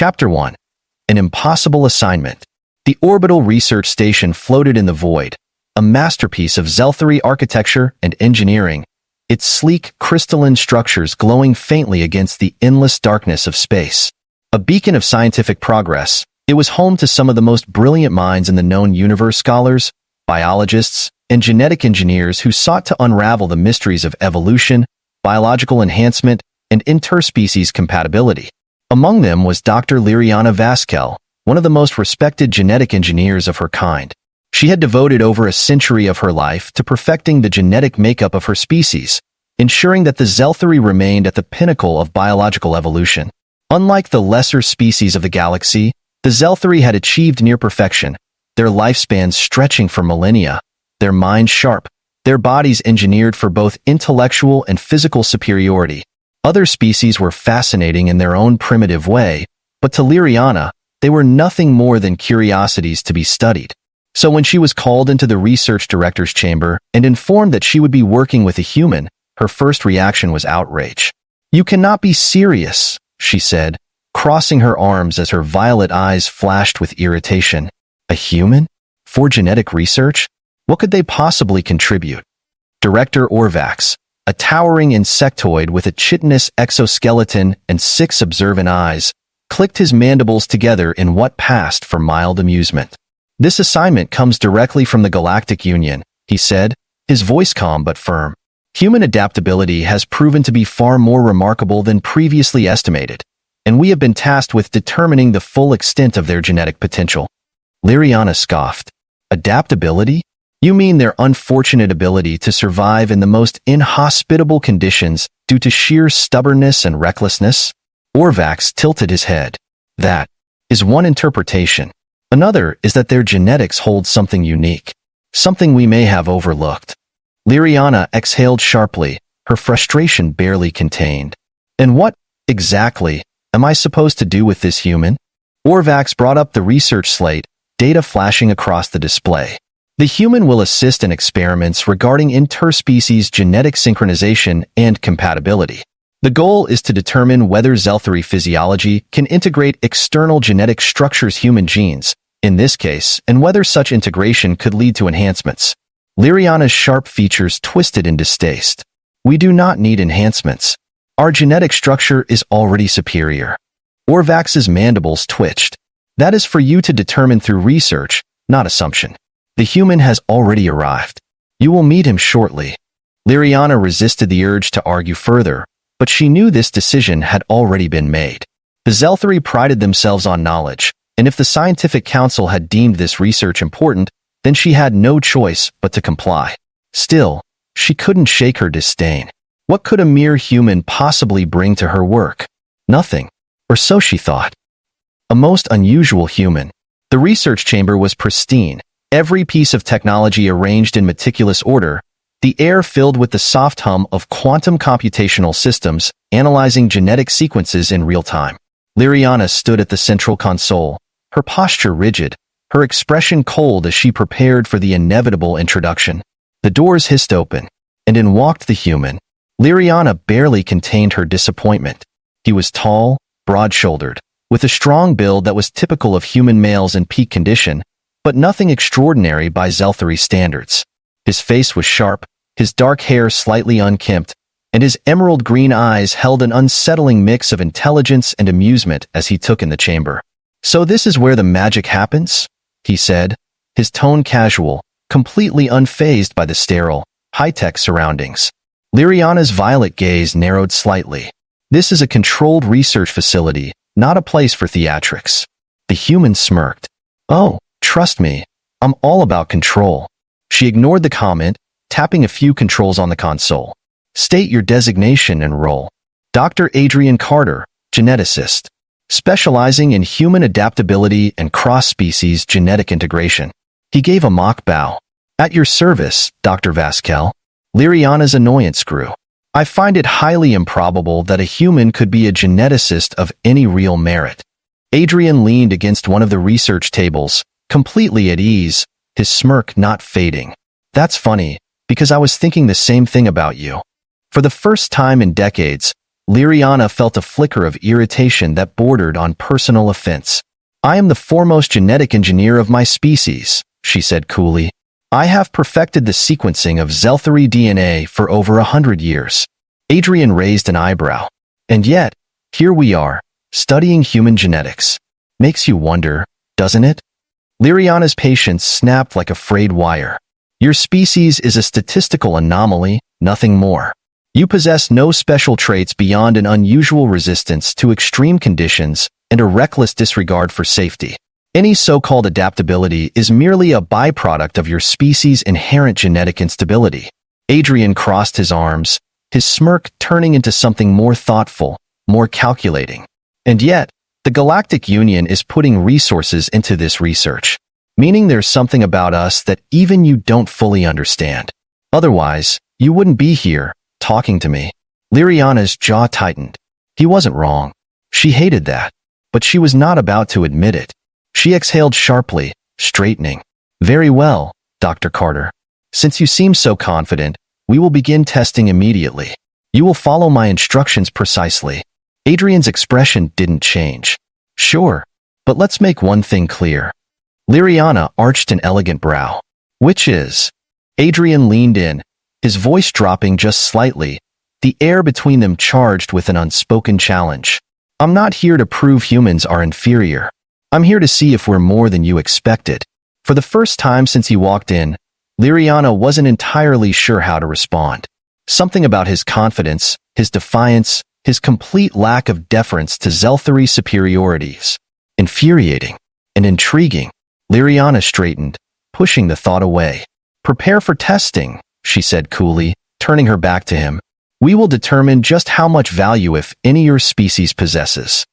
Chapter 1. An Impossible Assignment. The orbital research station floated in the void, a masterpiece of Zelthari architecture and engineering, its sleek, crystalline structures glowing faintly against the endless darkness of space. A beacon of scientific progress, it was home to some of the most brilliant minds in the known universe: scholars, biologists, and genetic engineers who sought to unravel the mysteries of evolution, biological enhancement, and interspecies compatibility. Among them was Dr. Liriana Vasquel, one of the most respected genetic engineers of her kind. She had devoted over a century of her life to perfecting the genetic makeup of her species, ensuring that the Zelthari remained at the pinnacle of biological evolution. Unlike the lesser species of the galaxy, the Zelthari had achieved near perfection, their lifespans stretching for millennia, their minds sharp, their bodies engineered for both intellectual and physical superiority. Other species were fascinating in their own primitive way, but to Liriana, they were nothing more than curiosities to be studied. So when she was called into the research director's chamber and informed that she would be working with a human, her first reaction was outrage. "You cannot be serious," she said, crossing her arms as her violet eyes flashed with irritation. "A human? For genetic research? What could they possibly contribute?" Director Orvax, a towering insectoid with a chitinous exoskeleton and 6 observant eyes, clicked his mandibles together in what passed for mild amusement. "This assignment comes directly from the Galactic Union," he said, his voice calm but firm. "Human adaptability has proven to be far more remarkable than previously estimated, and we have been tasked with determining the full extent of their genetic potential." Liriana scoffed. "Adaptability? You mean their unfortunate ability to survive in the most inhospitable conditions due to sheer stubbornness and recklessness?" Orvax tilted his head. "That is one interpretation. Another is that their genetics hold something unique, something we may have overlooked." Liriana exhaled sharply, her frustration barely contained. "And what, exactly, am I supposed to do with this human?" Orvax brought up the research slate, data flashing across the display. "The human will assist in experiments regarding interspecies genetic synchronization and compatibility. The goal is to determine whether Zelthari physiology can integrate external genetic structures, human genes, in this case, and whether such integration could lead to enhancements." Liriana's sharp features twisted in distaste. "We do not need enhancements. Our genetic structure is already superior." Orvax's mandibles twitched. "That is for you to determine through research, not assumption. The human has already arrived. You will meet him shortly." Liriana resisted the urge to argue further, but she knew this decision had already been made. The Zelthari prided themselves on knowledge, and if the Scientific Council had deemed this research important, then she had no choice but to comply. Still, she couldn't shake her disdain. What could a mere human possibly bring to her work? Nothing, or so she thought. A most unusual human. The research chamber was pristine, every piece of technology arranged in meticulous order, the air filled with the soft hum of quantum computational systems analyzing genetic sequences in real time. Liriana stood at the central console, her posture rigid, her expression cold as she prepared for the inevitable introduction. The doors hissed open, and in walked the human. Liriana barely contained her disappointment. He was tall, broad-shouldered, with a strong build that was typical of human males in peak condition, but nothing extraordinary by Zelthari standards. His face was sharp, his dark hair slightly unkempt, and his emerald green eyes held an unsettling mix of intelligence and amusement as he took in the chamber. "So this is where the magic happens?" he said, his tone casual, completely unfazed by the sterile, high-tech surroundings. Liriana's violet gaze narrowed slightly. "This is a controlled research facility, not a place for theatrics." The human smirked. "Oh, trust me, I'm all about control." She ignored the comment, tapping a few controls on the console. "State your designation and role." "Dr. Adrian Carter, geneticist, specializing in human adaptability and cross-species genetic integration." He gave a mock bow. "At your service, Dr. Vasquel." Liriana's annoyance grew. "I find it highly improbable that a human could be a geneticist of any real merit." Adrian leaned against one of the research tables, completely at ease, his smirk not fading. "That's funny, because I was thinking the same thing about you." For the first time in decades, Liriana felt a flicker of irritation that bordered on personal offense. "I am the foremost genetic engineer of my species," she said coolly. "I have perfected the sequencing of Zelthari DNA for over 100 years. Adrian raised an eyebrow. "And yet, here we are, studying human genetics. Makes you wonder, doesn't it?" Liriana's patience snapped like a frayed wire. "Your species is a statistical anomaly, nothing more. You possess no special traits beyond an unusual resistance to extreme conditions and a reckless disregard for safety. Any so-called adaptability is merely a byproduct of your species' inherent genetic instability." Adrian crossed his arms, his smirk turning into something more thoughtful, more calculating. "And yet, the Galactic Union is putting resources into this research, meaning there's something about us that even you don't fully understand. Otherwise, you wouldn't be here, talking to me." Liriana's jaw tightened. He wasn't wrong. She hated that, but she was not about to admit it. She exhaled sharply, straightening. "Very well, Dr. Carter. Since you seem so confident, we will begin testing immediately. You will follow my instructions precisely." Adrian's expression didn't change. "Sure, but let's make one thing clear." Liriana arched an elegant brow. "Which is?" Adrian leaned in, his voice dropping just slightly, the air between them charged with an unspoken challenge. "I'm not here to prove humans are inferior. I'm here to see if we're more than you expected." For the first time since he walked in, Liriana wasn't entirely sure how to respond. Something about his confidence, his defiance, his complete lack of deference to Zelthari superiorities. Infuriating and intriguing. Liriana straightened, pushing the thought away. "Prepare for testing," she said coolly, turning her back to him. "We will determine just how much value, if any, your species possesses."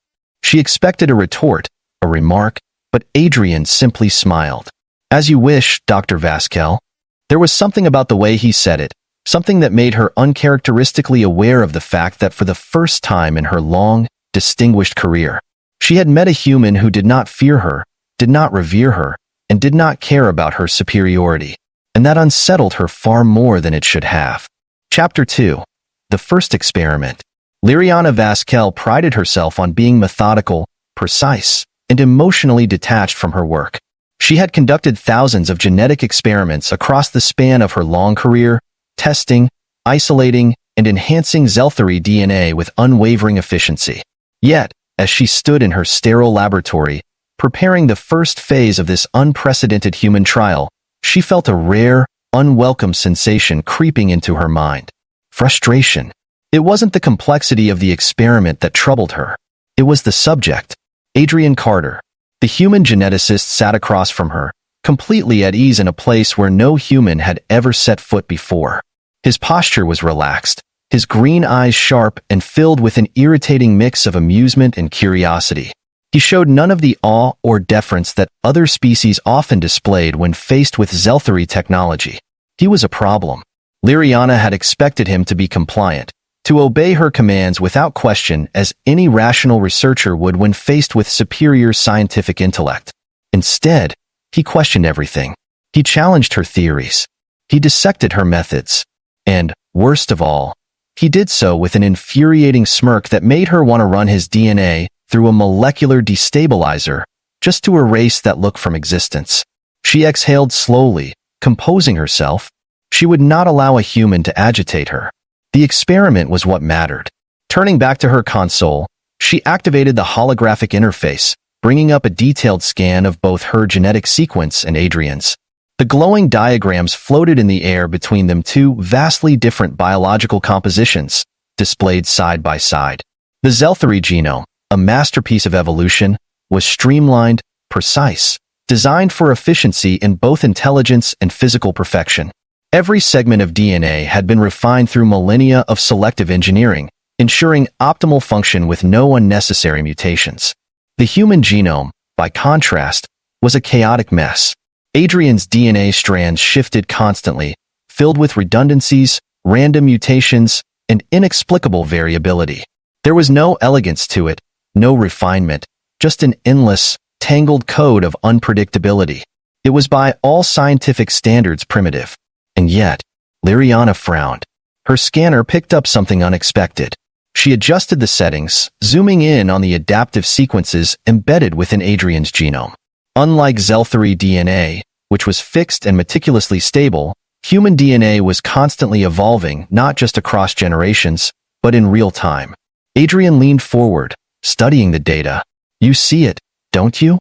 She expected a retort, a remark, but Adrian simply smiled. "As you wish, Dr. Vasquez." There was something about the way he said it, something that made her uncharacteristically aware of the fact that for the first time in her long, distinguished career, she had met a human who did not fear her, did not revere her, and did not care about her superiority. And that unsettled her far more than it should have. Chapter 2. The First Experiment. Liriana Vasquez prided herself on being methodical, precise, and emotionally detached from her work. She had conducted thousands of genetic experiments across the span of her long career, testing, isolating, and enhancing Zelthari DNA with unwavering efficiency. Yet, as she stood in her sterile laboratory, preparing the first phase of this unprecedented human trial, she felt a rare, unwelcome sensation creeping into her mind. Frustration. It wasn't the complexity of the experiment that troubled her. It was the subject. Adrian Carter. The human geneticist sat across from her, completely at ease in a place where no human had ever set foot before. His posture was relaxed, his green eyes sharp and filled with an irritating mix of amusement and curiosity. He showed none of the awe or deference that other species often displayed when faced with Zelthari technology. He was a problem. Liriana had expected him to be compliant, to obey her commands without question as any rational researcher would when faced with superior scientific intellect. Instead, he questioned everything. He challenged her theories. He dissected her methods. And, worst of all, he did so with an infuriating smirk that made her want to run his DNA through a molecular destabilizer, just to erase that look from existence. She exhaled slowly, composing herself. She would not allow a human to agitate her. The experiment was what mattered. Turning back to her console, she activated the holographic interface, bringing up a detailed scan of both her genetic sequence and Adrian's. The glowing diagrams floated in the air between them, two vastly different biological compositions, displayed side by side. The Zelthari genome, a masterpiece of evolution, was streamlined, precise, designed for efficiency in both intelligence and physical perfection. Every segment of DNA had been refined through millennia of selective engineering, ensuring optimal function with no unnecessary mutations. The human genome, by contrast, was a chaotic mess. Adrian's DNA strands shifted constantly, filled with redundancies, random mutations, and inexplicable variability. There was no elegance to it, no refinement, just an endless, tangled code of unpredictability. It was by all scientific standards primitive. And yet, Liriana frowned. Her scanner picked up something unexpected. She adjusted the settings, zooming in on the adaptive sequences embedded within Adrian's genome. Unlike Zelthari DNA, which was fixed and meticulously stable, human DNA was constantly evolving not just across generations, but in real time. Adrian leaned forward, studying the data. "You see it, don't you?"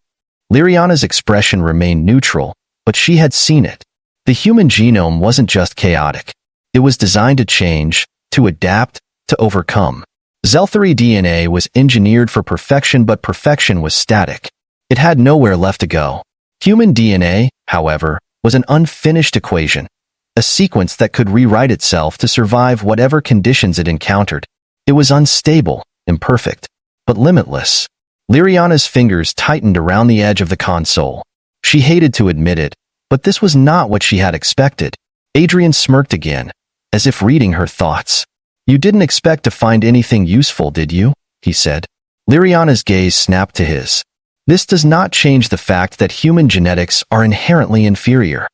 Liriana's expression remained neutral, but she had seen it. The human genome wasn't just chaotic. It was designed to change, to adapt, to overcome. Zelthari DNA was engineered for perfection, but perfection was static. It had nowhere left to go. Human DNA, however, was an unfinished equation, a sequence that could rewrite itself to survive whatever conditions it encountered. It was unstable, imperfect, but limitless. Liriana's fingers tightened around the edge of the console. She hated to admit it, but this was not what she had expected. Adrian smirked again, as if reading her thoughts. "You didn't expect to find anything useful, did you?" he said. Liriana's gaze snapped to his. "This does not change the fact that human genetics are inherently inferior."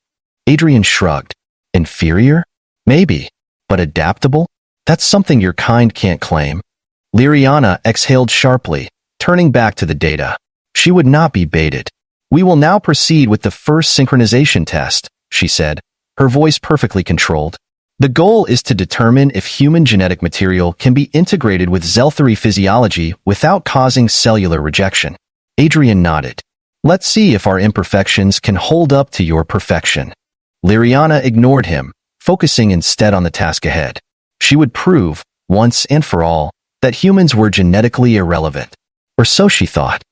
Adrian shrugged. "Inferior? Maybe. But adaptable? That's something your kind can't claim." Liriana exhaled sharply, turning back to the data. She would not be baited. "We will now proceed with the first synchronization test," she said, her voice perfectly controlled. "The goal is to determine if human genetic material can be integrated with Zelthari physiology without causing cellular rejection." Adrian nodded. "Let's see if our imperfections can hold up to your perfection." Liriana ignored him, focusing instead on the task ahead. She would prove, once and for all, that humans were genetically irrelevant. Or so she thought.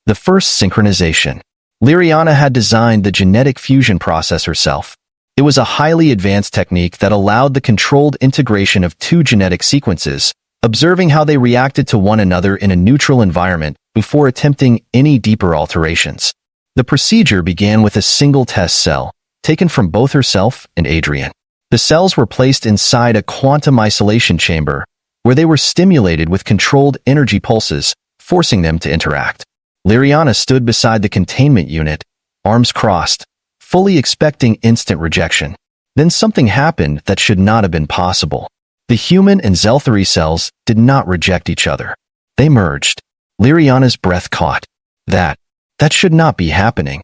The first synchronization. Liriana had designed the genetic fusion process herself. It was a highly advanced technique that allowed the controlled integration of two genetic sequences, observing how they reacted to one another in a neutral environment before attempting any deeper alterations. The procedure began with a single test cell, taken from both herself and Adrian. The cells were placed inside a quantum isolation chamber, where they were stimulated with controlled energy pulses, forcing them to interact. Liriana stood beside the containment unit, arms crossed, fully expecting instant rejection. Then something happened that should not have been possible. The human and Zelthari cells did not reject each other. They merged. Liriana's breath caught. That should not be happening.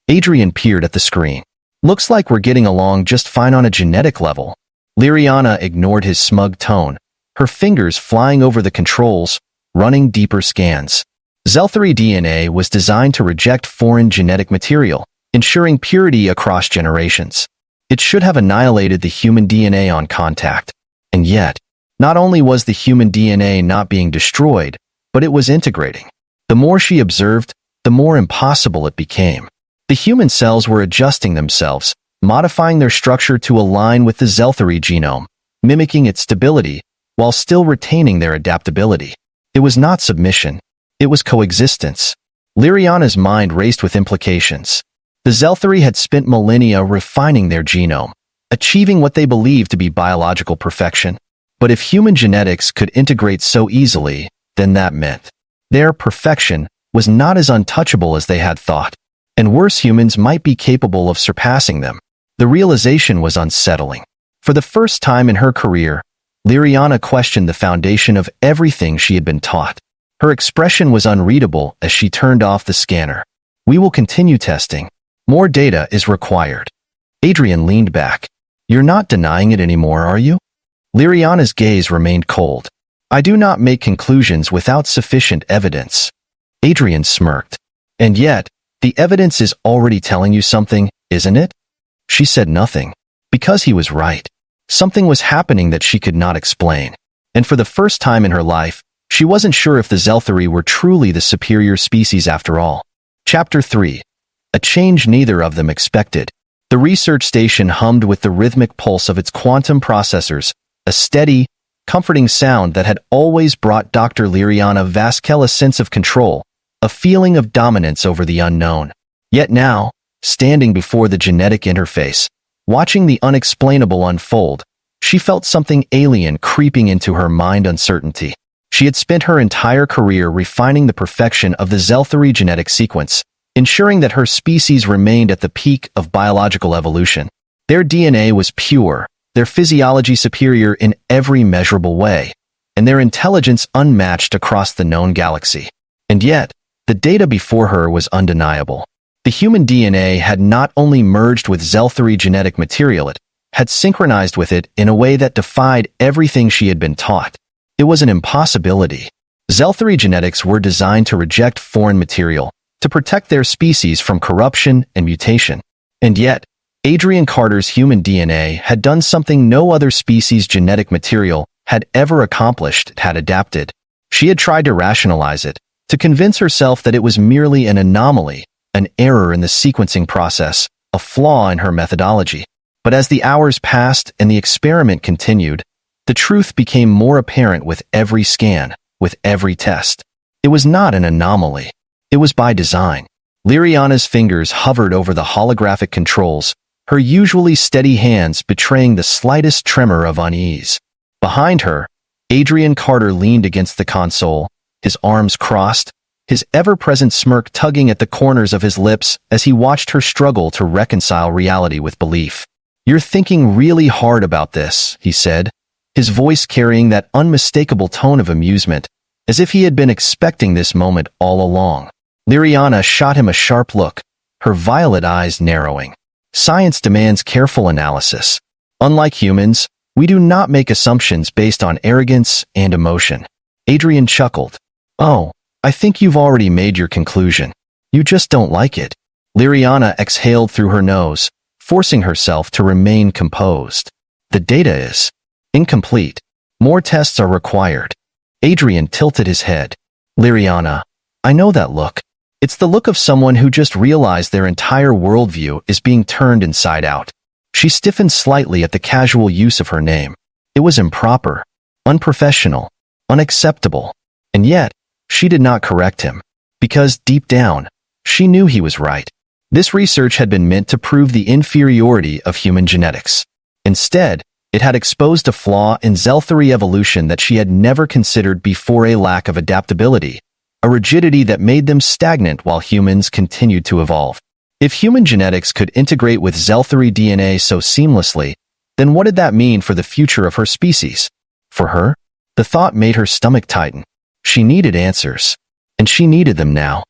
Adrian peered at the screen. "Looks like we're getting along just fine on a genetic level." Liriana ignored his smug tone, her fingers flying over the controls, running deeper scans. Zelthari DNA was designed to reject foreign genetic material, ensuring purity across generations. It should have annihilated the human DNA on contact. And yet, not only was the human DNA not being destroyed, but it was integrating. The more she observed, the more impossible it became. The human cells were adjusting themselves, modifying their structure to align with the Zelthari genome, mimicking its stability, while still retaining their adaptability. It was not submission. It was coexistence. Liriana's mind raced with implications. The Zelthari had spent millennia refining their genome, achieving what they believed to be biological perfection. But if human genetics could integrate so easily, then that meant their perfection was not as untouchable as they had thought, and worse, humans might be capable of surpassing them. The realization was unsettling. For the first time in her career, Liriana questioned the foundation of everything she had been taught. Her expression was unreadable as she turned off the scanner. "We will continue testing. More data is required." Adrian leaned back. "You're not denying it anymore, are you?" Liriana's gaze remained cold. "I do not make conclusions without sufficient evidence." Adrian smirked. "And yet, the evidence is already telling you something, isn't it?" She said nothing. Because he was right. Something was happening that she could not explain. And for the first time in her life, she wasn't sure if the Zelthari were truly the superior species after all. Chapter 3. A change neither of them expected. The research station hummed with the rhythmic pulse of its quantum processors, a steady, comforting sound that had always brought Dr. Liriana Vasquez a sense of control, a feeling of dominance over the unknown. Yet now, standing before the genetic interface, watching the unexplainable unfold, she felt something alien creeping into her mind. Uncertainty. She had spent her entire career refining the perfection of the Zelthari genetic sequence, ensuring that her species remained at the peak of biological evolution. Their DNA was pure, their physiology superior in every measurable way. and their intelligence unmatched across the known galaxy. And yet, the data before her was undeniable. The human DNA had not only merged with Zelthari genetic material, it had synchronized with it in a way that defied everything she had been taught. It was an impossibility. Zelthari genetics were designed to reject foreign material, to protect their species from corruption and mutation. And yet, Adrian Carter's human DNA had done something no other species' genetic material had ever accomplished. It had adapted. She had tried to rationalize it, to convince herself that it was merely an anomaly, an error in the sequencing process, a flaw in her methodology. But as the hours passed and the experiment continued, the truth became more apparent with every scan, with every test. It was not an anomaly. It was by design. Liriana's fingers hovered over the holographic controls, her usually steady hands betraying the slightest tremor of unease. Behind her, Adrian Carter leaned against the console, his arms crossed, his ever-present smirk tugging at the corners of his lips as he watched her struggle to reconcile reality with belief. "You're thinking really hard about this," he said, his voice carrying that unmistakable tone of amusement, as if he had been expecting this moment all along. Liriana shot him a sharp look, her violet eyes narrowing. "Science demands careful analysis. Unlike humans, we do not make assumptions based on arrogance and emotion." Adrian chuckled. "Oh, I think you've already made your conclusion. You just don't like it." Liriana exhaled through her nose, forcing herself to remain composed. "The data is incomplete. More tests are required." Adrian tilted his head. "Liriana, I know that look. It's the look of someone who just realized their entire worldview is being turned inside out." She stiffened slightly at the casual use of her name. It was improper, unprofessional, unacceptable. And yet, she did not correct him, because deep down, she knew he was right. This research had been meant to prove the inferiority of human genetics. Instead, it had exposed a flaw in Zelthari evolution that she had never considered before: a lack of adaptability, a rigidity that made them stagnant while humans continued to evolve. If human genetics could integrate with Zelthari DNA so seamlessly, then what did that mean for the future of her species? For her, the thought made her stomach tighten. She needed answers, and she needed them now.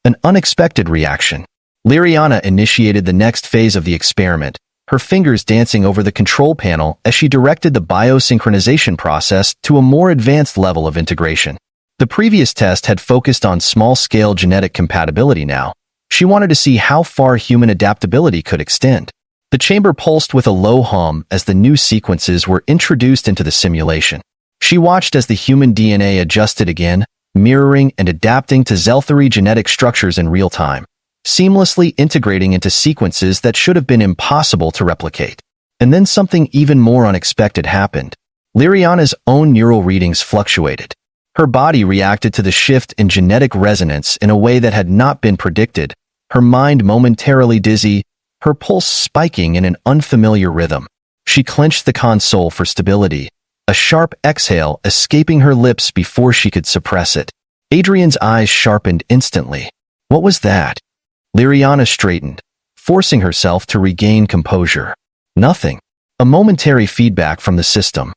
An unexpected reaction. Liriana initiated the next phase of the experiment, her fingers dancing over the control panel as she directed the biosynchronization process to a more advanced level of integration. The previous test had focused on small-scale genetic compatibility. Now, she wanted to see how far human adaptability could extend. The chamber pulsed with a low hum as the new sequences were introduced into the simulation. She watched as the human DNA adjusted again, mirroring and adapting to Zelthari genetic structures in real time, seamlessly integrating into sequences that should have been impossible to replicate. And then something even more unexpected happened. Liriana's own neural readings fluctuated. Her body reacted to the shift in genetic resonance in a way that had not been predicted, her mind momentarily dizzy, her pulse spiking in an unfamiliar rhythm. She clenched the console for stability, a sharp exhale escaping her lips before she could suppress it. Adrian's eyes sharpened instantly. What was that? Liriana straightened, forcing herself to regain composure. Nothing. A momentary feedback from the system.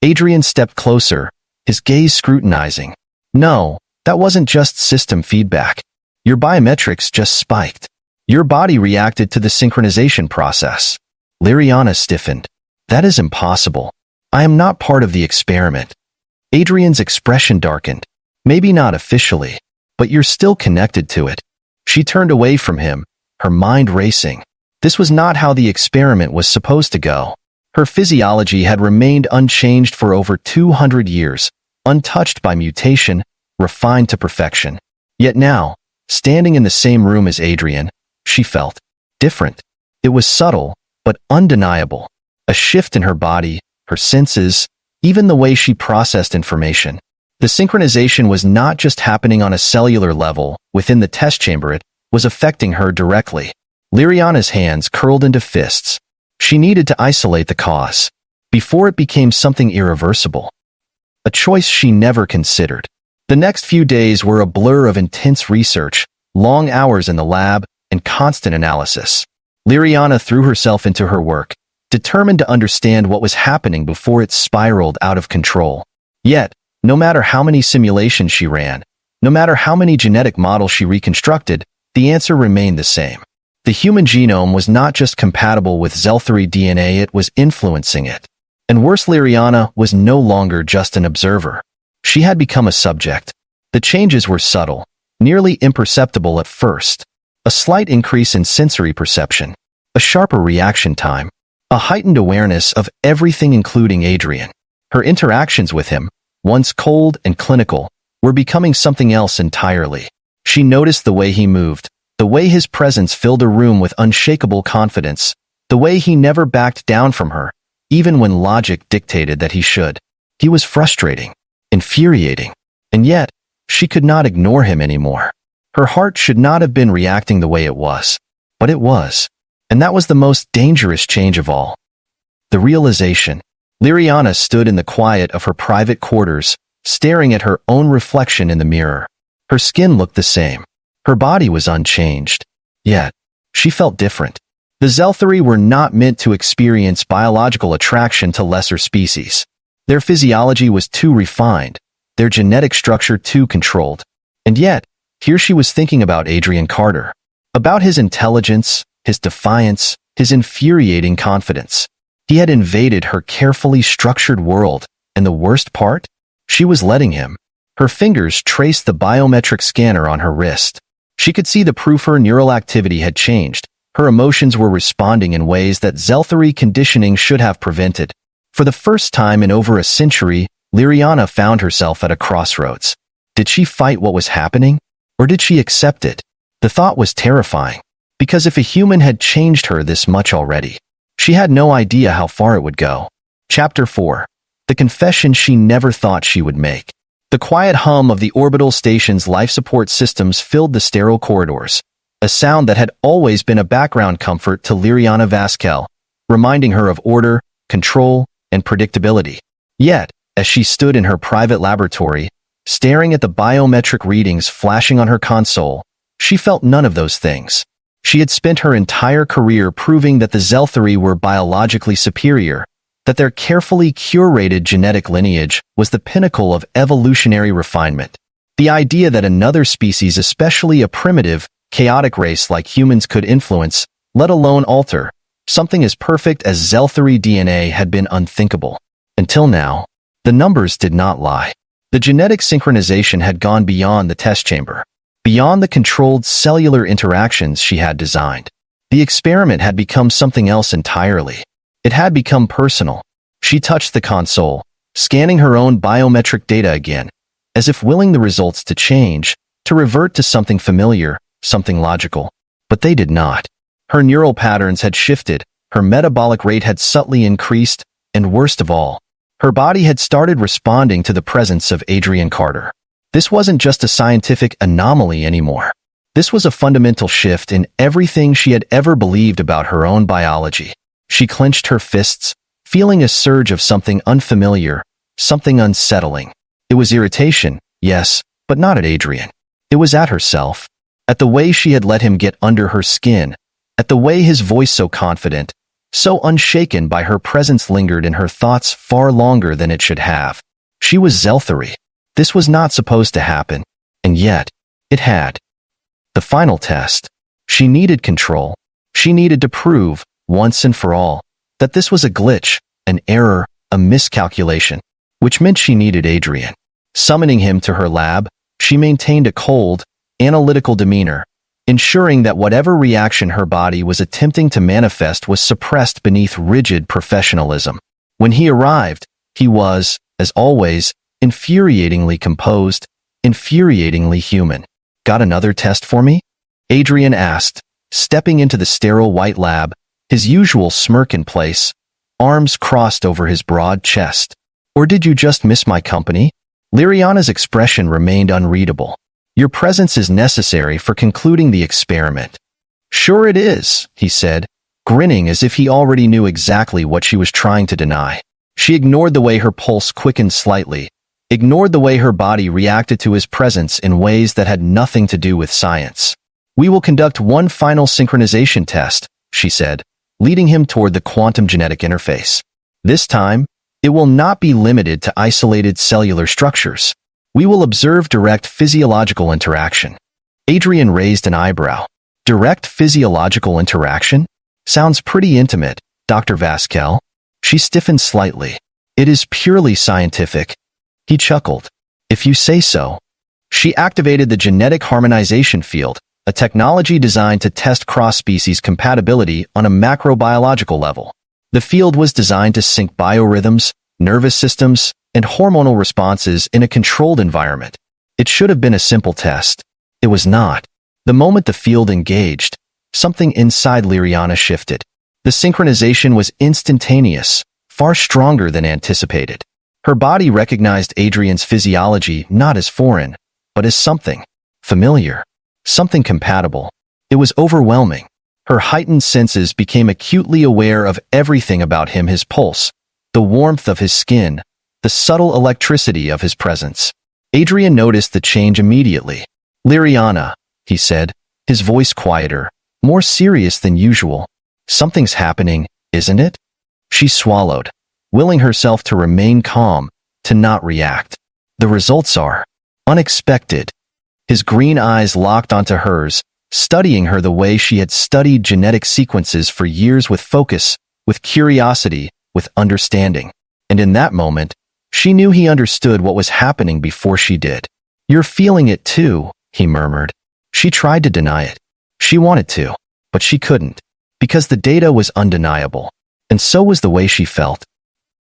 Adrian stepped closer, his gaze scrutinizing. No, that wasn't just system feedback. Your biometrics just spiked. Your body reacted to the synchronization process. Liriana stiffened. That is impossible. I am not part of the experiment. Adrian's expression darkened. Maybe not officially, but you're still connected to it. She turned away from him, her mind racing. This was not how the experiment was supposed to go. Her physiology had remained unchanged for over 200 years, untouched by mutation, refined to perfection. Yet now, standing in the same room as Adrian, she felt different. It was subtle, but undeniable. A shift in her body, her senses, even the way she processed information. The synchronization was not just happening on a cellular level within the test chamber, it was affecting her directly. Liriana's hands curled into fists. She needed to isolate the cause, before it became something irreversible. A choice she never considered. The next few days were a blur of intense research, long hours in the lab, and constant analysis. Liriana threw herself into her work, determined to understand what was happening before it spiraled out of control. Yet, no matter how many simulations she ran, no matter how many genetic models she reconstructed, the answer remained the same. The human genome was not just compatible with Zelthari DNA, it was influencing it. And worse, Liriana was no longer just an observer. She had become a subject. The changes were subtle, nearly imperceptible at first. A slight increase in sensory perception, a sharper reaction time, a heightened awareness of everything including Adrian. Her interactions with him, once cold and clinical, were becoming something else entirely. She noticed the way he moved, the way his presence filled a room with unshakable confidence, the way he never backed down from her, even when logic dictated that he should. He was frustrating, infuriating, and yet, she could not ignore him anymore. Her heart should not have been reacting the way it was, but it was. And that was the most dangerous change of all. The realization. Liriana stood in the quiet of her private quarters, staring at her own reflection in the mirror. Her skin looked the same. Her body was unchanged. Yet, she felt different. The Zelthari were not meant to experience biological attraction to lesser species. Their physiology was too refined, their genetic structure too controlled. And yet, here she was thinking about Adrian Carter, about his intelligence, his defiance, his infuriating confidence. He had invaded her carefully structured world, and the worst part? She was letting him. Her fingers traced the biometric scanner on her wrist. She could see the proof her neural activity had changed. Her emotions were responding in ways that Zelthari conditioning should have prevented. For the first time in over a century, Liriana found herself at a crossroads. Did she fight what was happening? Or did she accept it? The thought was terrifying, because if a human had changed her this much already, she had no idea how far it would go. Chapter 4. The confession she never thought she would make. The quiet hum of the orbital station's life support systems filled the sterile corridors, a sound that had always been a background comfort to Liriana Vasquel, reminding her of order, control, and predictability. Yet, as she stood in her private laboratory, staring at the biometric readings flashing on her console, she felt none of those things. She had spent her entire career proving that the Zelthari were biologically superior, that their carefully curated genetic lineage was the pinnacle of evolutionary refinement. The idea that another species, especially a primitive, chaotic race like humans, could influence, let alone alter, something as perfect as Zelthari DNA had been unthinkable. Until now, the numbers did not lie. The genetic synchronization had gone beyond the test chamber, beyond the controlled cellular interactions she had designed. The experiment had become something else entirely. It had become personal. She touched the console, scanning her own biometric data again, as if willing the results to change, to revert to something familiar, something logical. But they did not. Her neural patterns had shifted, her metabolic rate had subtly increased, and worst of all, her body had started responding to the presence of Adrian Carter. This wasn't just a scientific anomaly anymore. This was a fundamental shift in everything she had ever believed about her own biology. She clenched her fists, feeling a surge of something unfamiliar, something unsettling. It was irritation, yes, but not at Adrian. It was at herself, at the way she had let him get under her skin, at the way his voice, so confident, so unshaken by her presence, lingered in her thoughts far longer than it should have. She was Zelthari. This was not supposed to happen, and yet, it had. The final test. She needed control. She needed to prove, once and for all, that this was a glitch, an error, a miscalculation, which meant she needed Adrian. Summoning him to her lab, she maintained a cold, analytical demeanor, ensuring that whatever reaction her body was attempting to manifest was suppressed beneath rigid professionalism. When he arrived, he was, as always, infuriatingly composed, infuriatingly human. "Got another test for me?" Adrian asked, stepping into the sterile white lab, his usual smirk in place, arms crossed over his broad chest. "Or did you just miss my company?" Liriana's expression remained unreadable. "Your presence is necessary for concluding the experiment." "Sure it is," he said, grinning as if he already knew exactly what she was trying to deny. She ignored the way her pulse quickened slightly, ignored the way her body reacted to his presence in ways that had nothing to do with science. "We will conduct one final synchronization test," she said, leading him toward the quantum genetic interface. "This time, It will not be limited to isolated cellular structures. We will observe direct physiological interaction. Adrian raised an eyebrow. Direct physiological interaction? Sounds pretty intimate, Dr. Vasquez. She stiffened slightly. It is purely scientific. He chuckled. If you say so. She activated the genetic harmonization field, a technology designed to test cross-species compatibility on a macrobiological level. The field was designed to sync biorhythms, nervous systems, and hormonal responses in a controlled environment. It should have been a simple test. It was not. The moment the field engaged, something inside Liriana shifted. The synchronization was instantaneous, far stronger than anticipated. Her body recognized Adrian's physiology not as foreign, but as something familiar, something compatible. It was overwhelming. Her heightened senses became acutely aware of everything about him: his pulse, the warmth of his skin, the subtle electricity of his presence. Adrian noticed the change immediately. Liriana, he said, his voice quieter, more serious than usual. Something's happening, isn't it? She swallowed, willing herself to remain calm, to not react. The results are unexpected. His green eyes locked onto hers, studying her the way she had studied genetic sequences for years, with focus, with curiosity, with understanding. And in that moment, she knew he understood what was happening before she did. You're feeling it too, he murmured. She tried to deny it. She wanted to, but she couldn't, because the data was undeniable, and so was the way she felt.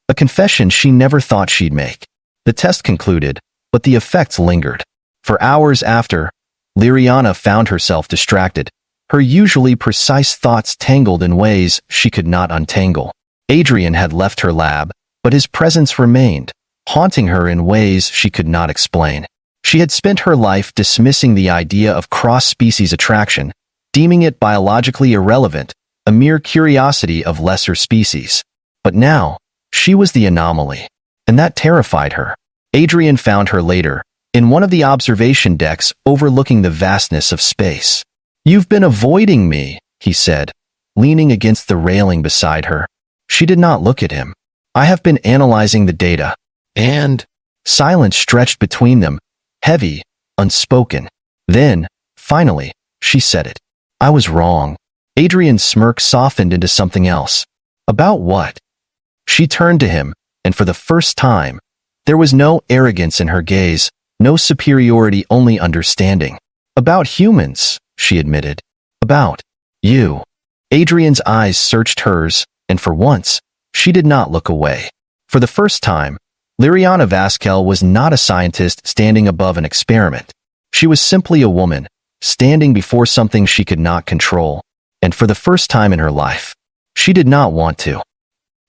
A confession she never thought she'd make. The test concluded, but the effects lingered. For hours after, Liriana found herself distracted, her usually precise thoughts tangled in ways she could not untangle. Adrian had left her lab, but his presence remained, haunting her in ways she could not explain. She had spent her life dismissing the idea of cross-species attraction, deeming it biologically irrelevant, a mere curiosity of lesser species. But now, she was the anomaly, and that terrified her. Adrian found her later, in one of the observation decks overlooking the vastness of space. You've been avoiding me, he said, leaning against the railing beside her. She did not look at him. I have been analyzing the data. And silence stretched between them, heavy, unspoken. Then, finally, she said it. I was wrong. Adrian's smirk softened into something else. About what? She turned to him, and for the first time, there was no arrogance in her gaze, no superiority, only understanding. About humans, she admitted. About you. Adrian's eyes searched hers, and for once, she did not look away. For the first time, Liriana Vasquez was not a scientist standing above an experiment. She was simply a woman, standing before something she could not control. And for the first time in her life, she did not want to.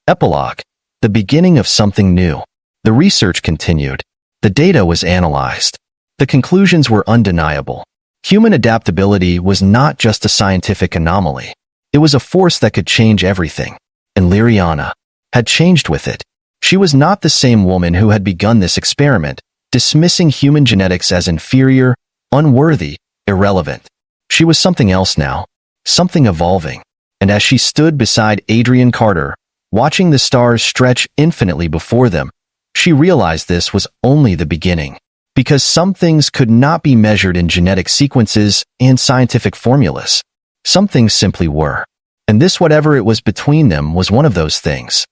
Epilogue. The beginning of something new. The research continued. The data was analyzed. The conclusions were undeniable. Human adaptability was not just a scientific anomaly. It was a force that could change everything. And Liriana had changed with it. She was not the same woman who had begun this experiment, dismissing human genetics as inferior, unworthy, irrelevant. She was something else now, something evolving. And as she stood beside Adrian Carter, watching the stars stretch infinitely before them, she realized this was only the beginning. Because some things could not be measured in genetic sequences and scientific formulas. Some things simply were. And this, whatever it was between them, was one of those things.